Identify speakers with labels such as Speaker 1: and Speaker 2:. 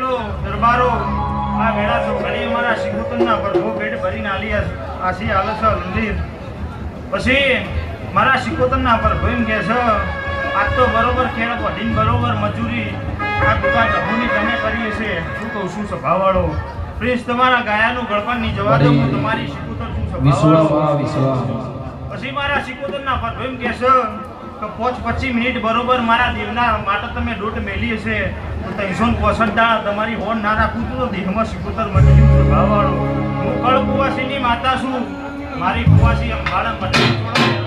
Speaker 1: મેલો દરબારો આ વેળા તો ઘણી અમારા શિકોતરના પ્રભુ પેટ ભરીને આલી આસી આલસ મંદિર પછી મારા શિકોતરના પ્રભુ એમ કહે છે આજ તો બરોબર ખેડ પઢીને બરોબર મજૂરી આ દુકા જમુની તમે કરી છે શું કહું છું સ્વભાવવાળો પ્લીઝ તમારા ગાયાનું ગળપણ ની જવા દો હું તમારી શિકોતર છું સ્વભાવવાળો પછી મારા શિકોતરના પ્રભુ એમ કહે છે કે 5-25 મિનિટ બરોબર મારા દેવના માટે તમે દોટ મેલી હશે તો 365 તમારી હોન ના રાખું તો દેહમાં શિકોતર મટી સ્વભાવવાળો હું કળ કુવાસીની માતા છું મારી કુવાસી અંબાડા મટી